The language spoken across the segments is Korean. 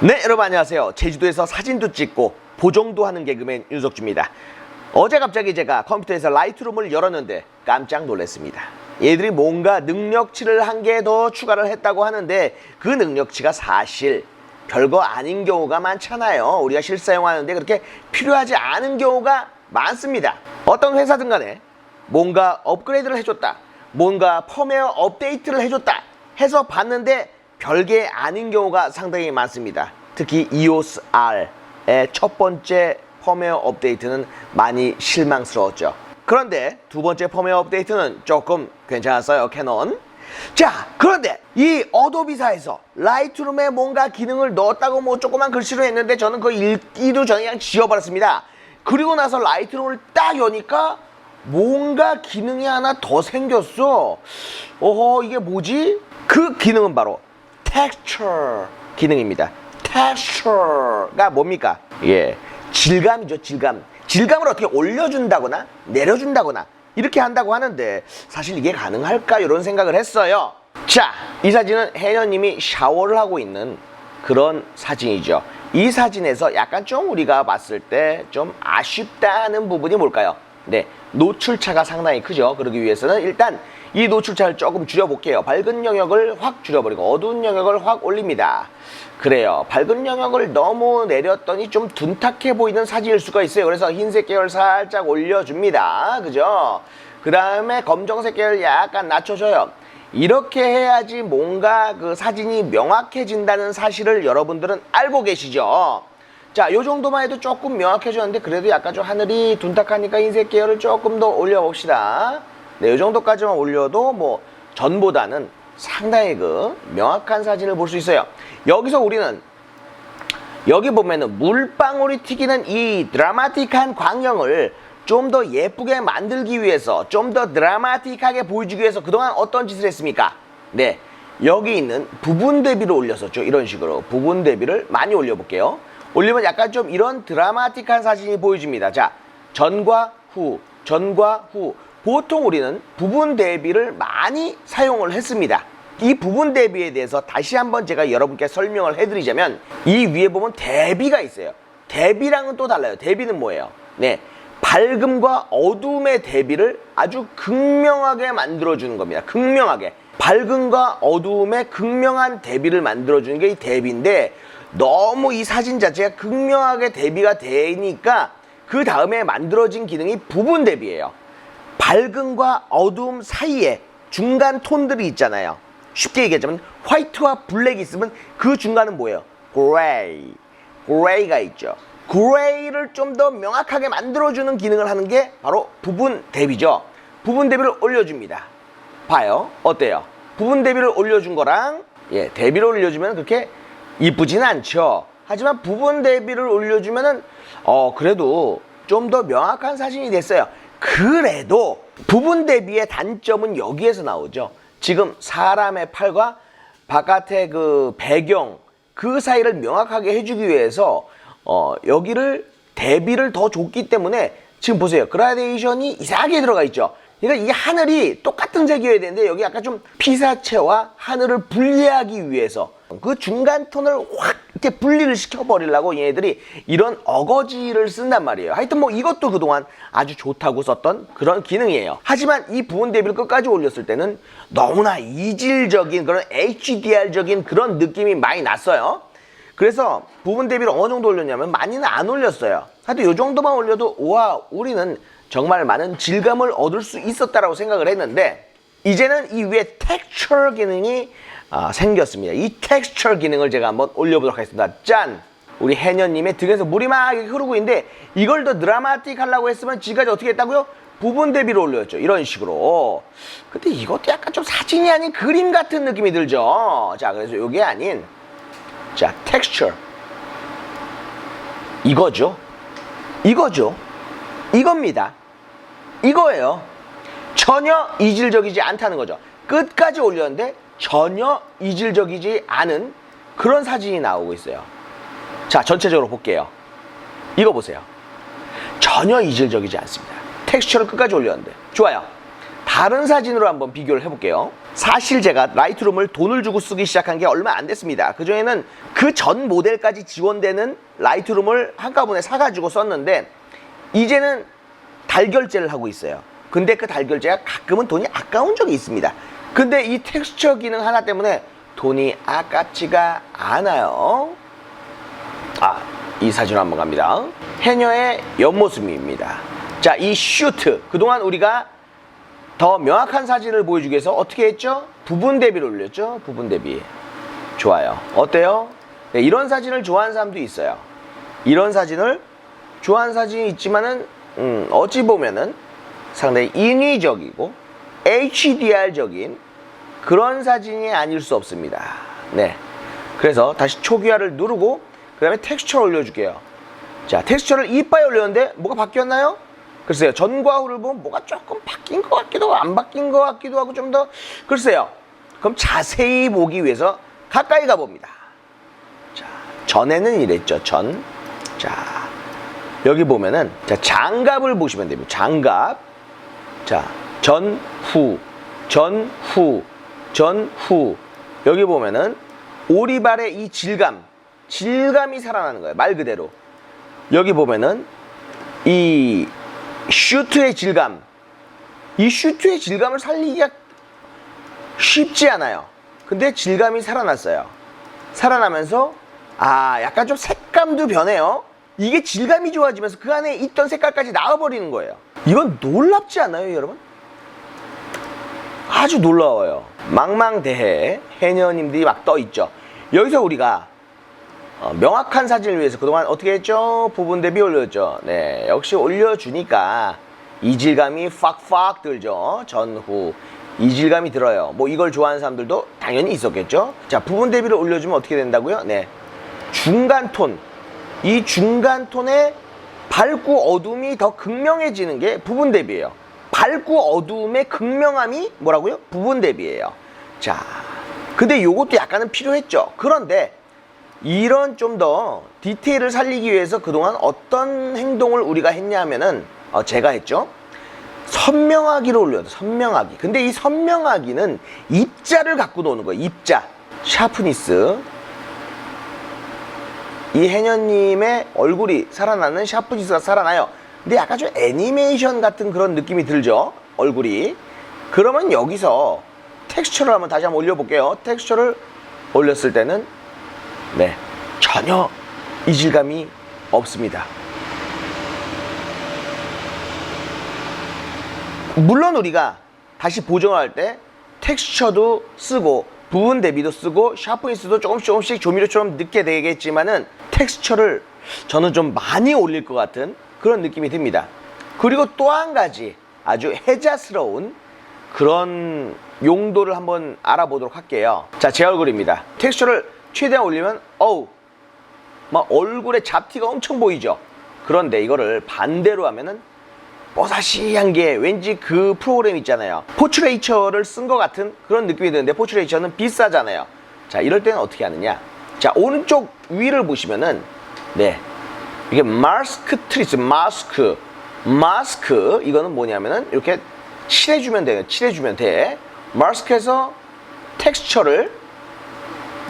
네, 여러분 안녕하세요. 제주도에서 사진도 찍고 보정도 하는 개그맨 윤석주입니다. 어제 갑자기 제가 컴퓨터에서 라이트룸을 열었는데 깜짝 놀랐습니다. 얘들이 뭔가 능력치를 한 개 더 추가를 했다고 하는데 그 능력치가 사실 별거 아닌 경우가 많잖아요. 우리가 실사용하는데 그렇게 필요하지 않은 경우가 많습니다. 어떤 회사든 간에 뭔가 업그레이드를 해줬다, 뭔가 펌웨어 업데이트를 해줬다 해서 봤는데 별게 아닌 경우가 상당히 많습니다. 특히 EOS R의 첫 번째 펌웨어 업데이트는 많이 실망스러웠죠. 그런데 두 번째 펌웨어 업데이트는 조금 괜찮았어요, 캐논. 자, 그런데 이 어도비사에서 라이트룸에 뭔가 기능을 넣었다고 뭐 조그만 글씨로 했는데 저는 그 읽기도 전에 그냥 지워버렸습니다. 그리고 나서 라이트룸을 딱 여니까 뭔가 기능이 하나 더 생겼어. 어허, 이게 뭐지? 그 기능은 바로 texture 기능입니다. texture가 뭡니까? 예, 질감이죠, 질감. 질감을 어떻게 올려준다거나 내려준다거나 이렇게 한다고 하는데 사실 이게 가능할까? 이런 생각을 했어요. 자, 이 사진은 혜연님이 샤워를 하고 있는 그런 사진이죠. 이 사진에서 약간 좀 우리가 봤을 때 좀 아쉽다는 부분이 뭘까요? 네, 노출차가 상당히 크죠. 그러기 위해서는 일단 이 노출차를 조금 줄여볼게요. 밝은 영역을 확 줄여버리고 어두운 영역을 확 올립니다. 그래요, 밝은 영역을 너무 내렸더니 좀 둔탁해 보이는 사진일 수가 있어요. 그래서 흰색 계열 살짝 올려줍니다. 그죠? 그 다음에 검정색 계열 약간 낮춰줘요. 이렇게 해야지 뭔가 그 사진이 명확해진다는 사실을 여러분들은 알고 계시죠? 자, 요 정도만 해도 조금 명확해졌는데 그래도 약간 좀 하늘이 둔탁하니까 흰색 계열을 조금 더 올려봅시다. 네, 요 정도까지만 올려도 뭐 전보다는 상당히 그 명확한 사진을 볼 수 있어요. 여기서 우리는 여기 보면은 물방울이 튀기는 이 드라마틱한 광경을 좀 더 예쁘게 만들기 위해서, 좀 더 드라마틱하게 보여주기 위해서 그동안 어떤 짓을 했습니까? 네, 여기 있는 부분 대비를 올렸었죠. 이런 식으로 부분 대비를 많이 올려볼게요. 올리면 약간 좀 이런 드라마틱한 사진이 보여집니다. 자, 전과 후, 전과 후. 보통 우리는 부분 대비를 많이 사용을 했습니다. 이 부분 대비에 대해서 다시 한번 제가 여러분께 설명을 해드리자면, 이 위에 보면 대비가 있어요. 대비랑은 또 달라요. 대비는 뭐예요? 네, 밝음과 어두움의 대비를 아주 극명하게 만들어주는 겁니다. 극명하게. 밝음과 어두움의 극명한 대비를 만들어주는 게 이 대비인데, 너무 이 사진 자체가 극명하게 대비가 되니까 그 다음에 만들어진 기능이 부분 대비예요. 밝음과 어두움 사이에 중간 톤들이 있잖아요. 쉽게 얘기하자면 화이트와 블랙이 있으면 그 중간은 뭐예요? 그레이. 그레이가 있죠. 그레이를 좀 더 명확하게 만들어주는 기능을 하는 게 바로 부분 대비죠. 부분 대비를 올려줍니다. 봐요. 어때요? 부분 대비를 올려준 거랑 대비를 올려주면 그렇게 이쁘진 않죠. 하지만 부분 대비를 올려주면은 그래도 좀 더 명확한 사진이 됐어요. 그래도 부분 대비의 단점은 여기에서 나오죠. 지금 사람의 팔과 바깥의 그 배경 그 사이를 명확하게 해주기 위해서 여기를 대비를 더 줬기 때문에 지금 보세요. 그라데이션이 이상하게 들어가 있죠. 그러니까 이 하늘이 똑같은 색이어야 되는데 여기 약간 좀 피사체와 하늘을 분리하기 위해서 그 중간 톤을 확 이렇게 분리를 시켜버리려고 얘네들이 이런 어거지를 쓴단 말이에요. 하여튼 뭐 이것도 그동안 아주 좋다고 썼던 그런 기능이에요. 하지만 이 부분 대비를 끝까지 올렸을 때는 너무나 이질적인 그런 HDR적인 그런 느낌이 많이 났어요. 그래서 부분 대비를 어느 정도 올렸냐면 많이는 안 올렸어요. 하여튼 이 정도만 올려도 우와, 우리는 정말 많은 질감을 얻을 수 있었다라고 생각을 했는데, 이제는 이 위에 텍스처 기능이 생겼습니다. 이 텍스처 기능을 제가 한번 올려보도록 하겠습니다. 짠! 우리 혜연님의 등에서 물이 막 흐르고 있는데 이걸 더 드라마틱 하려고 했으면 지금까지 어떻게 했다고요? 부분 대비를 올렸죠. 이런 식으로. 근데 이것도 약간 좀 사진이 아닌 그림 같은 느낌이 들죠. 자, 그래서 이게 아닌 자, 텍스처 이거죠. 이거죠. 이겁니다. 이거예요. 전혀 이질적이지 않다는 거죠. 끝까지 올렸는데 전혀 이질적이지 않은 그런 사진이 나오고 있어요. 자, 전체적으로 볼게요. 이거 보세요. 전혀 이질적이지 않습니다. 텍스처를 끝까지 올렸는데. 좋아요. 다른 사진으로 한번 비교를 해볼게요. 사실 제가 라이트룸을 돈을 주고 쓰기 시작한 게 얼마 안 됐습니다. 그전에는 그 전 모델까지 지원되는 라이트룸을 한꺼번에 사가지고 썼는데 이제는 달결제를 하고 있어요. 근데 그 달결제가 가끔은 돈이 아까운 적이 있습니다. 근데 이 텍스처 기능 하나 때문에 돈이 아깝지가 않아요. 이 사진으로 한번 갑니다. 해녀의 옆모습입니다. 자, 이 슈트. 그동안 우리가 더 명확한 사진을 보여주기 위해서 어떻게 했죠? 부분 대비를 올렸죠? 부분 대비. 좋아요. 어때요? 네, 이런 사진을 좋아하는 사람도 있어요. 이런 사진을 좋아하는 사진이 있지만은, 어찌 보면은 상당히 인위적이고 HDR적인 그런 사진이 아닐 수 없습니다. 네. 그래서 다시 초기화를 누르고, 그 다음에 텍스처를 올려줄게요. 자, 텍스처를 이빨에 올렸는데 뭐가 바뀌었나요? 글쎄요. 전과 후를 보면 뭐가 조금 바뀐 것 같기도 하고 안 바뀐 것 같기도 하고 좀 더 글쎄요. 그럼 자세히 보기 위해서 가까이 가봅니다. 자, 전에는 이랬죠. 전. 자, 여기 보면은 자, 장갑을 보시면 됩니다. 장갑. 자, 전, 후, 전, 후, 전, 후. 여기 보면은 오리발의 이 질감이 살아나는 거예요. 말 그대로. 여기 보면은 이 슈트의 질감, 이 슈트의 질감을 살리기가 쉽지 않아요. 근데 질감이 살아났어요. 살아나면서 약간 좀 색감도 변해요. 이게 질감이 좋아지면서 그 안에 있던 색깔까지 나와버리는 거예요. 이건 놀랍지 않아요, 여러분? 아주 놀라워요. 망망대해 해녀님들이 막 떠있죠. 여기서 우리가 명확한 사진을 위해서 그동안 어떻게 했죠? 부분 대비 올렸죠. 네, 역시 올려주니까 이질감이 팍팍 들죠. 전후 이질감이 들어요. 뭐 이걸 좋아하는 사람들도 당연히 있었겠죠. 자, 부분 대비를 올려주면 어떻게 된다고요? 네, 중간 톤, 이 중간 톤의 밝고 어둠이 더 극명해지는 게 부분 대비예요. 밝고 어둠의 극명함이 뭐라고요? 부분 대비예요. 자, 근데 요것도 약간은 필요했죠. 그런데 이런 좀 더 디테일을 살리기 위해서 그동안 어떤 행동을 우리가 했냐 하면은 제가 했죠. 선명하기를 올려요. 선명하기. 근데 이 선명하기는 입자를 갖고 노는 거예요. 입자. 샤프니스. 이 해녀님의 얼굴이 살아나는 샤프니스가 살아나요. 근데 약간 좀 애니메이션 같은 그런 느낌이 들죠. 얼굴이. 그러면 여기서 텍스처를 다시 한번 올려볼게요. 텍스처를 올렸을 때는 네, 전혀 이질감이 없습니다. 물론 우리가 다시 보정을 할 때 텍스처도 쓰고 부분 대비도 쓰고 샤프니스도 조금씩 조미료처럼 넣게 되겠지만은 텍스처를 저는 좀 많이 올릴 것 같은 그런 느낌이 듭니다. 그리고 또 한 가지 아주 혜자스러운 그런 용도를 한번 알아보도록 할게요. 자, 제 얼굴입니다. 텍스처를 최대한 올리면 막 얼굴에 잡티가 엄청 보이죠. 그런데 이거를 반대로 하면은 뽀사시한 게 왠지 그 프로그램 있잖아요. 포트레이처를 쓴 것 같은 그런 느낌이 드는데 포트레이처는 비싸잖아요. 자, 이럴 때는 어떻게 하느냐. 자, 오른쪽 위를 보시면은 네, 이게 마스크 트리스, 마스크 이거는 뭐냐면은 이렇게 칠해주면 돼요. 칠해주면 돼. 마스크에서 텍스처를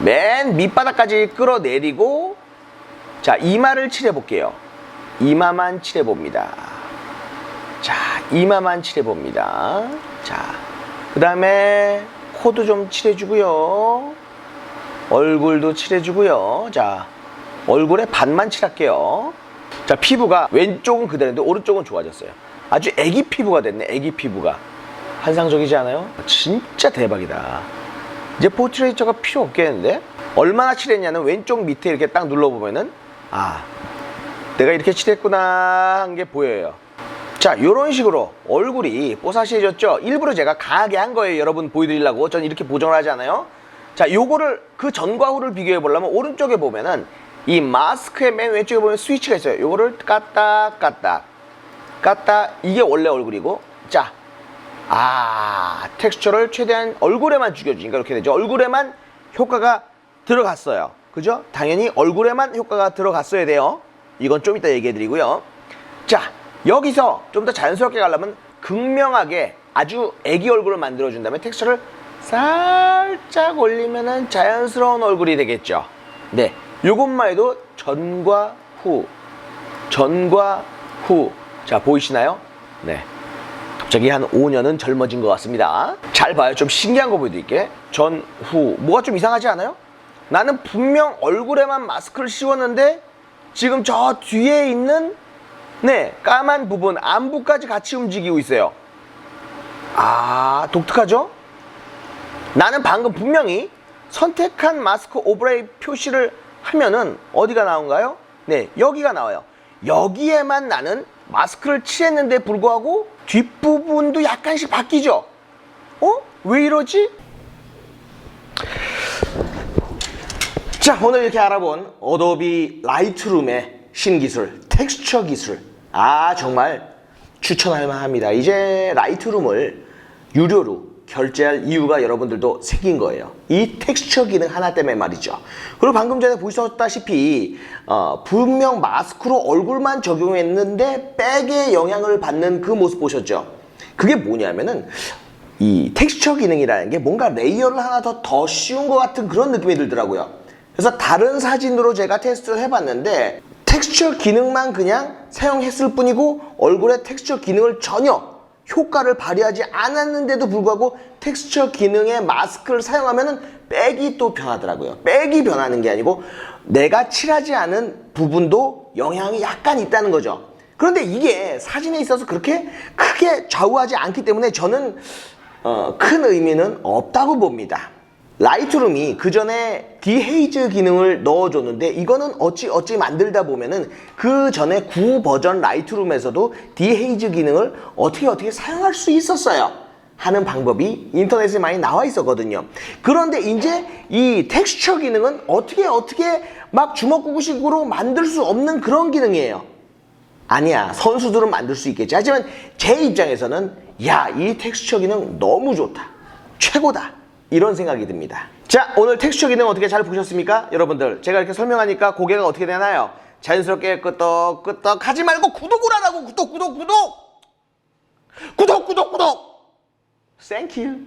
맨 밑바닥까지 끌어내리고 자, 이마를 칠해볼게요. 이마만 칠해봅니다. 자, 이마만 칠해봅니다. 자, 그 다음에 코도 좀 칠해주고요. 얼굴도 칠해주고요. 자, 얼굴에 반만 칠할게요. 자, 피부가 왼쪽은 그대로인데 오른쪽은 좋아졌어요. 아주 애기 피부가 됐네. 애기 피부가 환상적이지 않아요? 진짜 대박이다. 이제 포트레이처가 필요 없겠는데? 얼마나 칠했냐는 왼쪽 밑에 이렇게 딱 눌러보면은 내가 이렇게 칠했구나 한 게 보여요. 자, 요런 식으로 얼굴이 뽀사시해졌죠? 일부러 제가 강하게 한 거예요. 여러분 보여드리려고. 전 이렇게 보정을 하지 않아요? 자, 요거를 그 전과 후를 비교해 보려면 오른쪽에 보면은 이 마스크의 맨 왼쪽에 보면 스위치가 있어요. 요거를 깠다 이게 원래 얼굴이고, 자, 텍스처를 최대한 얼굴에만 죽여주니까 이렇게 되죠. 얼굴에만 효과가 들어갔어요. 그죠? 당연히 얼굴에만 효과가 들어갔어야 돼요. 이건 좀 이따 얘기해 드리고요. 자, 여기서 좀 더 자연스럽게 가려면 극명하게 아주 애기 얼굴을 만들어준 다음에 텍스처를 살짝 올리면은 자연스러운 얼굴이 되겠죠. 네, 요것만 해도 전과 후, 전과 후. 자, 보이시나요? 네, 갑자기 한 5년은 젊어진 것 같습니다. 잘 봐요. 좀 신기한 거 보여드릴게. 전, 후. 뭐가 좀 이상하지 않아요? 나는 분명 얼굴에만 마스크를 씌웠는데 지금 저 뒤에 있는 네, 까만 부분, 안부까지 같이 움직이고 있어요. 아, 독특하죠? 나는 방금 분명히 선택한 마스크 오버레이 표시를 하면은 어디가 나온가요? 네, 여기가 나와요. 여기에만 나는 마스크를 칠했는데 불구하고 뒷부분도 약간씩 바뀌죠? 왜 이러지? 자, 오늘 이렇게 알아본 어도비 라이트룸의 신기술, 텍스처 기술. 정말 추천할 만합니다. 이제 라이트룸을 유료로 결제할 이유가 여러분들도 생긴 거예요. 이 텍스처 기능 하나 때문에 말이죠. 그리고 방금 전에 보셨다시피 분명 마스크로 얼굴만 적용했는데 백의 영향을 받는 그 모습 보셨죠? 그게 뭐냐면은 이 텍스처 기능이라는 게 뭔가 레이어를 하나 더 씌운 것 같은 그런 느낌이 들더라고요. 그래서 다른 사진으로 제가 테스트를 해봤는데 텍스처 기능만 그냥 사용했을 뿐이고 얼굴에 텍스처 기능을 전혀 효과를 발휘하지 않았는데도 불구하고 텍스처 기능의 마스크를 사용하면은 백이 또 변하더라고요. 백이 변하는 게 아니고 내가 칠하지 않은 부분도 영향이 약간 있다는 거죠. 그런데 이게 사진에 있어서 그렇게 크게 좌우하지 않기 때문에 저는 큰 의미는 없다고 봅니다. 라이트룸이 그 전에 디헤이즈 기능을 넣어줬는데 이거는 어찌 만들다 보면은 그 전에 구 버전 라이트룸에서도 디헤이즈 기능을 어떻게 사용할 수 있었어요 하는 방법이 인터넷에 많이 나와 있었거든요. 그런데 이제 이 텍스처 기능은 어떻게 막 주먹구구식으로 만들 수 없는 그런 기능이에요. 아니야, 선수들은 만들 수 있겠지. 하지만 제 입장에서는 이 텍스처 기능 너무 좋다, 최고다, 이런 생각이 듭니다. 자, 오늘 텍스처 기능 어떻게 잘 보셨습니까? 여러분들, 제가 이렇게 설명하니까 고개가 어떻게 되나요? 자연스럽게 끄떡끄떡 하지 말고 구독을 하라고. 구독. Thank you.